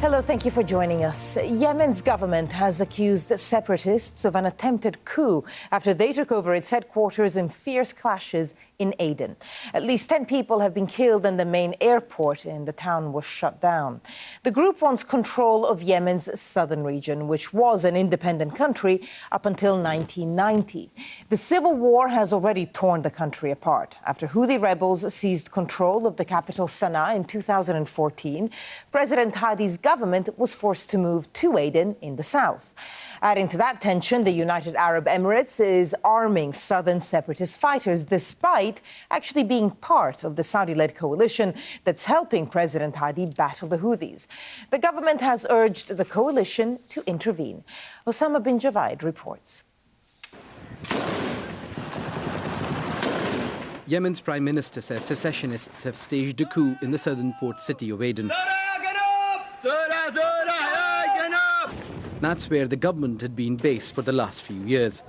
Hello, thank you for joining us. Yemen's government has accused separatists of an attempted coup after they took over its headquarters in fierce clashes in Aden. At least 10 people have been killed and the main airport in the town was shut down. The group wants control of Yemen's southern region, which was an independent country up until 1990. The civil war has already torn the country apart. After Houthi rebels seized control of the capital Sana'a in 2014, President Hadi's government was forced to move to Aden in the south. Adding to that tension, the United Arab Emirates is arming southern separatist fighters despite actually being part of the Saudi-led coalition that's helping President Hadi battle the Houthis. The government has urged the coalition to intervene. Osama bin Javaid reports. Yemen's Prime Minister says secessionists have staged a coup in the southern port city of Aden. That's where the government had been based for the last few years.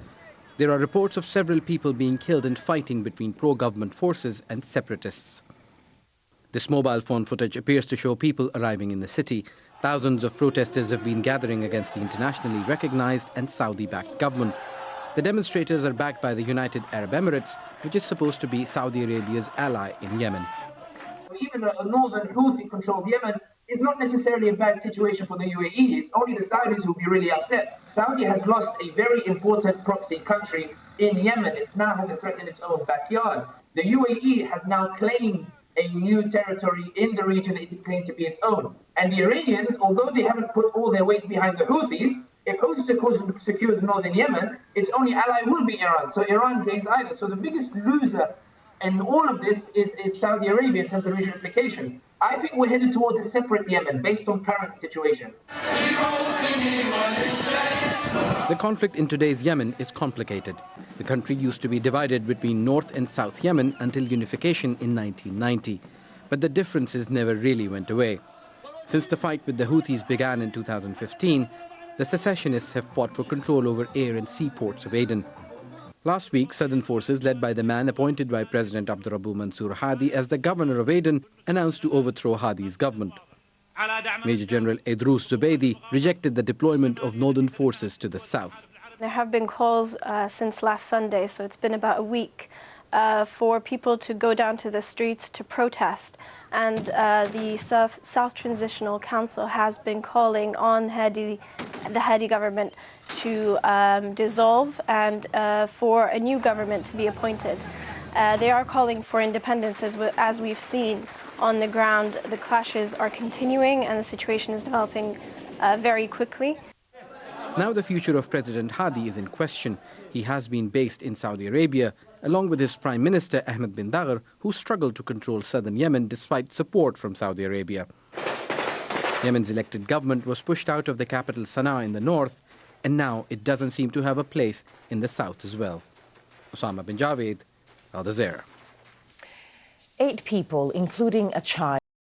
There are reports of several people being killed in fighting between pro-government forces and separatists. This mobile phone footage appears to show people arriving in the city. Thousands of protesters have been gathering against the internationally recognized and Saudi-backed government. The demonstrators are backed by the United Arab Emirates, which is supposed to be Saudi Arabia's ally in Yemen. Even a northern Houthi-controlled Yemen is not necessarily a bad situation for the UAE. It's only the Saudis who will be really upset. Saudi has lost a very important proxy country in Yemen. It now has a threat in its own backyard. The UAE has now claimed a new territory in the region that it claimed to be its own. And the Iranians, although they haven't put all their weight behind the Houthis, if Houthi secures northern Yemen, its only ally will be Iran. So Iran gains either. So the biggest loser in all of this is Saudi Arabia in terms of regional implications. I think we're headed towards a separate Yemen based on current situation. The conflict in today's Yemen is complicated. The country used to be divided between North and South Yemen until unification in 1990. But the differences never really went away. Since the fight with the Houthis began in 2015, the secessionists have fought for control over air and seaports of Aden. Last week, southern forces led by the man appointed by President Abdurrabbu Mansour Hadi as the governor of Aden announced to overthrow Hadi's government. Major General Idrous Zubaydi rejected the deployment of northern forces to the south. There have been calls since last Sunday, so it's been about a week, for people to go down to the streets to protest. And the South Transitional Council has been calling on the Hadi government to dissolve and for a new government to be appointed. They are calling for independence. As we've seen on the ground, the clashes are continuing and the situation is developing very quickly. Now the future of President Hadi is in question. He has been based in Saudi Arabia, along with his Prime Minister Ahmed bin Dagher, who struggled to control southern Yemen despite support from Saudi Arabia. Yemen's elected government was pushed out of the capital Sana'a in the north, and now it doesn't seem to have a place in the south as well. Osama bin Javaid, Al Jazeera. 8 people, including a child,